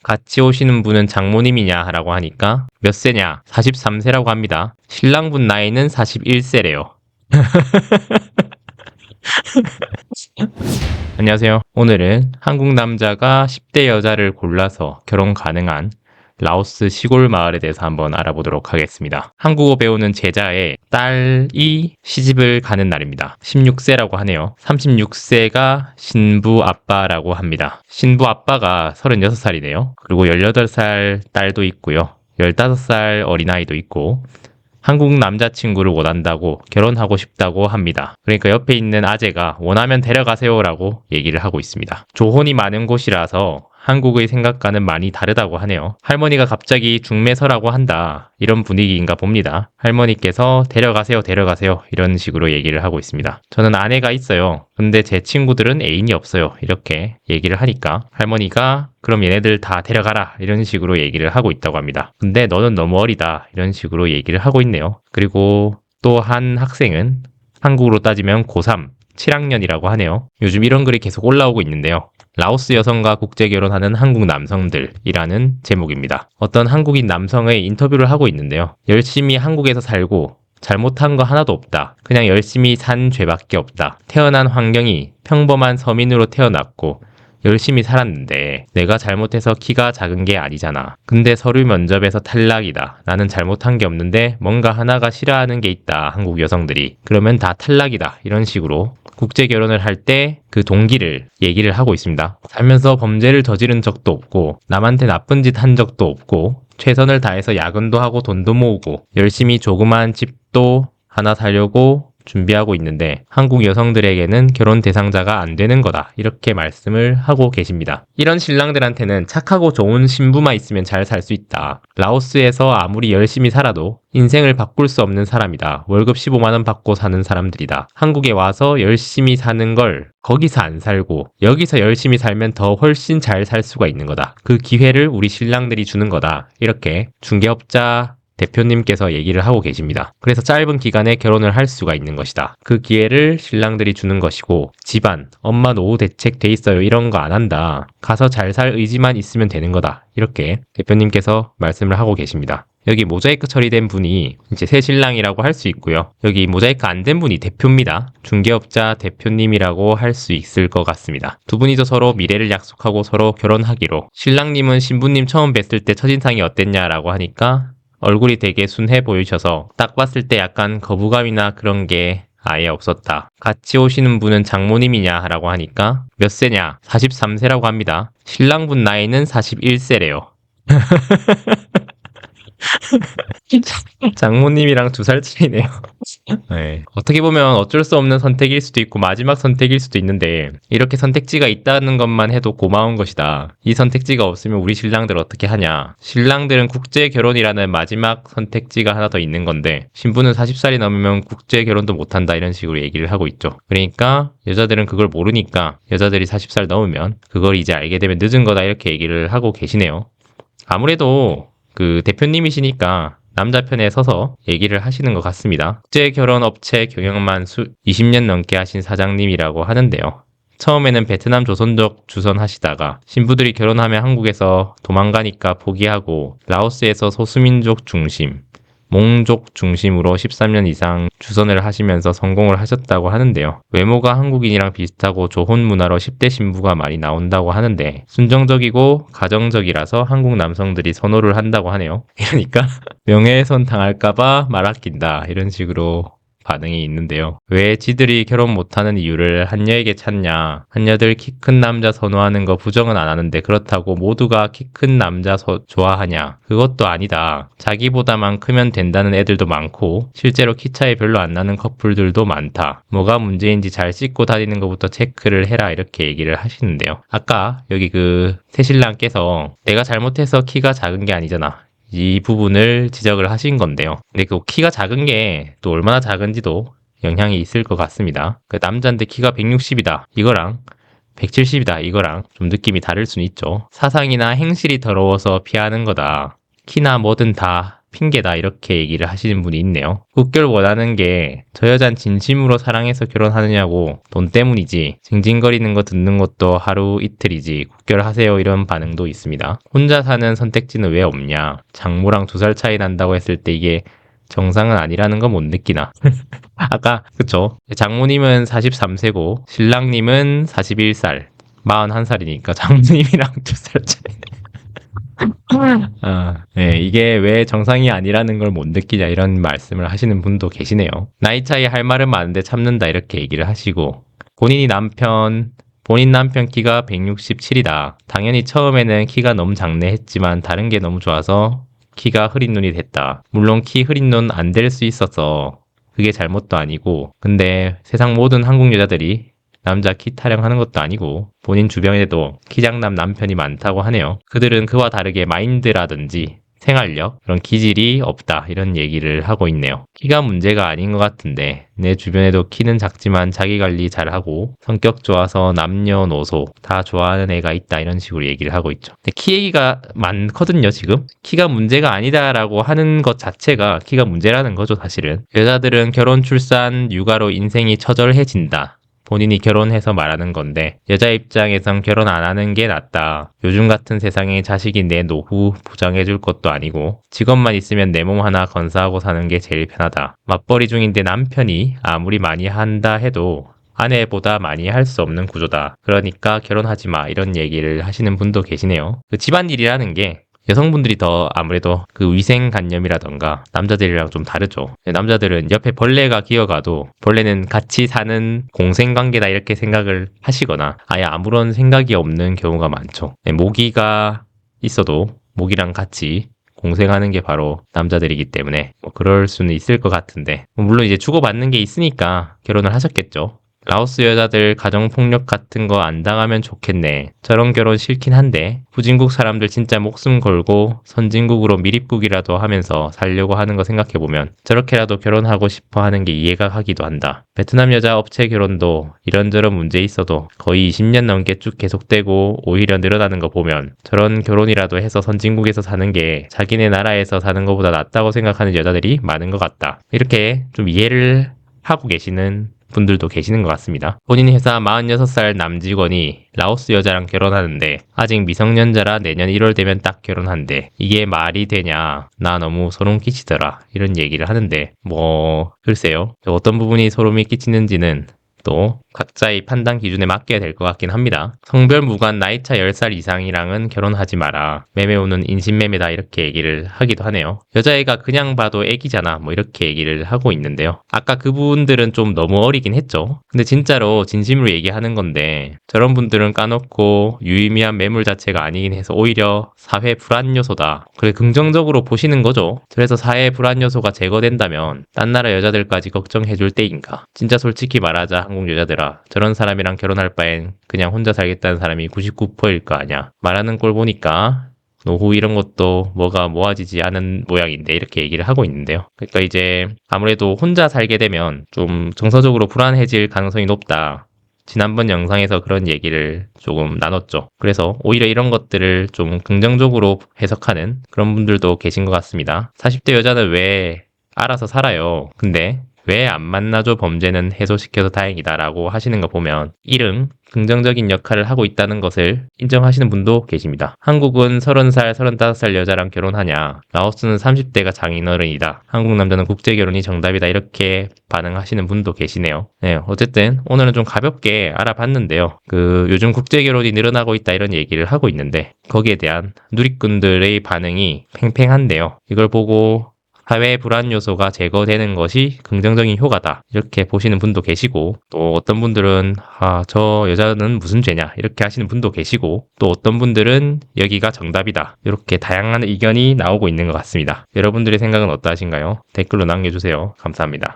같이 오시는 분은 장모님이냐 라고 하니까 몇 세냐? 43세라고 합니다. 신랑분 나이는 41세래요. 안녕하세요. 오늘은 한국 남자가 10대 여자를 골라서 결혼 가능한 라오스 시골 마을에 대해서 한번 알아보도록 하겠습니다. 한국어 배우는 제자의 딸이 시집을 가는 날입니다. 16세라고 하네요. 36세가 신부 아빠라고 합니다. 신부 아빠가 36살이네요. 그리고 18살 딸도 있고요. 15살 어린아이도 있고 한국 남자친구를 원한다고 결혼하고 싶다고 합니다. 그러니까 옆에 있는 아재가 원하면 데려가세요라고 얘기를 하고 있습니다. 조혼이 많은 곳이라서 한국의 생각과는 많이 다르다고 하네요. 할머니가 갑자기 중매서라고 한다. 이런 분위기인가 봅니다. 할머니께서 데려가세요, 데려가세요. 이런 식으로 얘기를 하고 있습니다. 저는 아내가 있어요. 근데 제 친구들은 애인이 없어요. 이렇게 얘기를 하니까 할머니가 그럼 얘네들 다 데려가라. 이런 식으로 얘기를 하고 있다고 합니다. 근데 너는 너무 어리다. 이런 식으로 얘기를 하고 있네요. 그리고 또 한 학생은 한국으로 따지면 고3, 7학년이라고 하네요. 요즘 이런 글이 계속 올라오고 있는데요. 라오스 여성과 국제 결혼하는 한국 남성들이라는 제목입니다. 어떤 한국인 남성의 인터뷰를 하고 있는데요. 열심히 한국에서 살고 잘못한 거 하나도 없다. 그냥 열심히 산 죄밖에 없다. 태어난 환경이 평범한 서민으로 태어났고 열심히 살았는데 내가 잘못해서 키가 작은 게 아니잖아. 근데 서류 면접에서 탈락이다. 나는 잘못한 게 없는데 뭔가 하나가 싫어하는 게 있다. 한국 여성들이. 그러면 다 탈락이다. 이런 식으로 국제 결혼을 할 때 그 동기를 얘기를 하고 있습니다. 살면서 범죄를 저지른 적도 없고 남한테 나쁜 짓 한 적도 없고 최선을 다해서 야근도 하고 돈도 모으고 열심히 조그만 집도 하나 사려고 준비하고 있는데 한국 여성들에게는 결혼 대상자가 안 되는 거다. 이렇게 말씀을 하고 계십니다. 이런 신랑들한테는 착하고 좋은 신부만 있으면 잘 살 수 있다. 라오스에서 아무리 열심히 살아도 인생을 바꿀 수 없는 사람이다. 월급 15만 원 받고 사는 사람들이다. 한국에 와서 열심히 사는 걸 거기서 안 살고 여기서 열심히 살면 더 훨씬 잘 살 수가 있는 거다. 그 기회를 우리 신랑들이 주는 거다. 이렇게 중개업자 대표님께서 얘기를 하고 계십니다. 그래서 짧은 기간에 결혼을 할 수가 있는 것이다. 그 기회를 신랑들이 주는 것이고 집안, 엄마 노후 대책 돼 있어요. 이런 거 안 한다. 가서 잘 살 의지만 있으면 되는 거다. 이렇게 대표님께서 말씀을 하고 계십니다. 여기 모자이크 처리된 분이 이제 새 신랑이라고 할 수 있고요. 여기 모자이크 안 된 분이 대표입니다. 중개업자 대표님이라고 할 수 있을 것 같습니다. 두 분이서 서로 미래를 약속하고 서로 결혼하기로. 신랑님은 신부님 처음 뵀을 때 첫인상이 어땠냐라고 하니까 얼굴이 되게 순해 보이셔서 딱 봤을 때 약간 거부감이나 그런 게 아예 없었다. 같이 오시는 분은 장모님이냐 라고 하니까 몇 세냐? 43세라고 합니다. 신랑분 나이는 41세래요. 장모님이랑 2살 차이네요. 네. 어떻게 보면 어쩔 수 없는 선택일 수도 있고 마지막 선택일 수도 있는데 이렇게 선택지가 있다는 것만 해도 고마운 것이다. 이 선택지가 없으면 우리 신랑들 어떻게 하냐. 신랑들은 국제 결혼이라는 마지막 선택지가 하나 더 있는 건데 신부는 40살이 넘으면 국제 결혼도 못한다 이런 식으로 얘기를 하고 있죠. 그러니까 여자들은 그걸 모르니까 여자들이 40살 넘으면 그걸 이제 알게 되면 늦은 거다 이렇게 얘기를 하고 계시네요. 아무래도 그 대표님이시니까 남자 편에 서서 얘기를 하시는 것 같습니다. 국제결혼업체 경영만 20년 넘게 하신 사장님이라고 하는데요. 처음에는 베트남 조선족 주선하시다가 신부들이 결혼하면 한국에서 도망가니까 포기하고 라오스에서 소수민족 중심, 몽족 중심으로 13년 이상 주선을 하시면서 성공을 하셨다고 하는데요. 외모가 한국인이랑 비슷하고 조혼 문화로 10대 신부가 많이 나온다고 하는데 순정적이고 가정적이라서 한국 남성들이 선호를 한다고 하네요. 이러니까 명예훼손 당할까봐 말 아낀다 이런 식으로 반응이 있는데요. 왜 지들이 결혼 못하는 이유를 한여에게 찾냐. 한여들 키 큰 남자 선호하는 거 부정은 안 하는데 그렇다고 모두가 키 큰 남자 좋아하냐. 그것도 아니다. 자기보다만 크면 된다는 애들도 많고 실제로 키 차이 별로 안 나는 커플들도 많다. 뭐가 문제인지 잘 씻고 다니는 것부터 체크를 해라 이렇게 얘기를 하시는데요. 아까 여기 그 새신랑께서 내가 잘못해서 키가 작은 게 아니잖아. 이 부분을 지적을 하신 건데요. 근데 그 키가 작은 게 또 얼마나 작은지도 영향이 있을 것 같습니다. 그 남자인데 키가 160이다. 이거랑 170이다. 이거랑 좀 느낌이 다를 수는 있죠. 사상이나 행실이 더러워서 피하는 거다. 키나 뭐든 다 핑계다 이렇게 얘기를 하시는 분이 있네요. 국결 원하는 게 저 여잔 진심으로 사랑해서 결혼하느냐고 돈 때문이지 징징거리는 거 듣는 것도 하루 이틀이지 국결하세요 이런 반응도 있습니다. 혼자 사는 선택지는 왜 없냐, 장모랑 2살 차이 난다고 했을 때 이게 정상은 아니라는 거 못 느끼나? 아까 그쵸, 장모님은 43세고 신랑님은 41살 41살이니까 장모님이랑 2살 차이. 네, 이게 왜 정상이 아니라는 걸 못 느끼냐 이런 말씀을 하시는 분도 계시네요. 나이 차이 할 말은 많은데 참는다 이렇게 얘기를 하시고, 본인 남편 키가 167이다. 당연히 처음에는 키가 너무 작네 했지만 다른 게 너무 좋아서 키가 흐린 눈이 됐다. 물론 키 흐린 눈 안 될 수 있어서 그게 잘못도 아니고, 근데 세상 모든 한국 여자들이 남자 키 타령하는 것도 아니고 본인 주변에도 키 작남 남편이 많다고 하네요. 그들은 그와 다르게 마인드라든지 생활력, 그런 기질이 없다 이런 얘기를 하고 있네요. 키가 문제가 아닌 것 같은데 내 주변에도 키는 작지만 자기 관리 잘하고 성격 좋아서 남녀노소 다 좋아하는 애가 있다 이런 식으로 얘기를 하고 있죠. 근데 키 얘기가 많거든요. 지금 키가 문제가 아니다라고 하는 것 자체가 키가 문제라는 거죠. 사실은 여자들은 결혼, 출산, 육아로 인생이 처절해진다, 본인이 결혼해서 말하는 건데, 여자 입장에선 결혼 안 하는 게 낫다. 요즘 같은 세상에 자식이 내 노후 보장해줄 것도 아니고 직업만 있으면 내 몸 하나 건사하고 사는 게 제일 편하다. 맞벌이 중인데 남편이 아무리 많이 한다 해도 아내보다 많이 할 수 없는 구조다. 그러니까 결혼하지 마 이런 얘기를 하시는 분도 계시네요. 그 집안일이라는 게 여성분들이 더 아무래도 그 위생관념이라던가 남자들이랑 좀 다르죠. 남자들은 옆에 벌레가 기어가도 벌레는 같이 사는 공생관계다 이렇게 생각을 하시거나 아예 아무런 생각이 없는 경우가 많죠. 모기가 있어도 모기랑 같이 공생하는 게 바로 남자들이기 때문에 뭐 그럴 수는 있을 것 같은데, 물론 이제 주고받는 게 있으니까 결혼을 하셨겠죠. 라오스 여자들 가정폭력 같은 거 안 당하면 좋겠네. 저런 결혼 싫긴 한데 후진국 사람들 진짜 목숨 걸고 선진국으로 미립국이라도 하면서 살려고 하는 거 생각해보면 저렇게라도 결혼하고 싶어 하는 게 이해가 가기도 한다. 베트남 여자 업체 결혼도 이런저런 문제 있어도 거의 20년 넘게 쭉 계속되고 오히려 늘어나는 거 보면 저런 결혼이라도 해서 선진국에서 사는 게 자기네 나라에서 사는 것보다 낫다고 생각하는 여자들이 많은 것 같다. 이렇게 좀 이해를 하고 계시는 분들도 계시는 것 같습니다. 본인 회사 46살 남직원이 라오스 여자랑 결혼하는데 아직 미성년자라 내년 1월 되면 딱 결혼한대. 이게 말이 되냐? 나 너무 소름 끼치더라. 이런 얘기를 하는데 글쎄요. 어떤 부분이 소름이 끼치는지는 또 각자의 판단 기준에 맡겨야 될 것 같긴 합니다. 성별 무관 나이차 10살 이상이랑은 결혼하지 마라. 매매우는 인신매매다 이렇게 얘기를 하기도 하네요. 여자애가 그냥 봐도 애기잖아 뭐 이렇게 얘기를 하고 있는데요. 아까 그분들은 좀 너무 어리긴 했죠. 근데 진짜로 진심으로 얘기하는 건데 저런 분들은 까놓고 유의미한 매물 자체가 아니긴 해서 오히려 사회 불안 요소다. 그래 긍정적으로 보시는 거죠. 그래서 사회 불안 요소가 제거된다면 딴 나라 여자들까지 걱정해줄 때인가. 진짜 솔직히 말하자 한국 여자들아, 저런 사람이랑 결혼할 바엔 그냥 혼자 살겠다는 사람이 99%일 거 아냐. 말하는 꼴 보니까 노후 이런 것도 뭐가 모아지지 않은 모양인데 이렇게 얘기를 하고 있는데요. 그러니까 이제 아무래도 혼자 살게 되면 좀 정서적으로 불안해질 가능성이 높다. 지난번 영상에서 그런 얘기를 조금 나눴죠. 그래서 오히려 이런 것들을 좀 긍정적으로 해석하는 그런 분들도 계신 것 같습니다. 40대 여자는 왜 알아서 살아요. 근데 왜 안 만나줘 범죄는 해소시켜서 다행이다라고 하시는 거 보면 이른 긍정적인 역할을 하고 있다는 것을 인정하시는 분도 계십니다. 한국은 30살, 35살 여자랑 결혼하냐, 라오스는 30대가 장인어른이다, 한국 남자는 국제결혼이 정답이다 이렇게 반응하시는 분도 계시네요. 네, 어쨌든 오늘은 좀 가볍게 알아봤는데요. 요즘 국제결혼이 늘어나고 있다 이런 얘기를 하고 있는데 거기에 대한 누리꾼들의 반응이 팽팽한데요. 이걸 보고 사회 불안 요소가 제거되는 것이 긍정적인 효과다 이렇게 보시는 분도 계시고, 또 어떤 분들은 저 여자는 무슨 죄냐 이렇게 하시는 분도 계시고, 또 어떤 분들은 여기가 정답이다 이렇게 다양한 의견이 나오고 있는 것 같습니다. 여러분들의 생각은 어떠하신가요? 댓글로 남겨주세요. 감사합니다.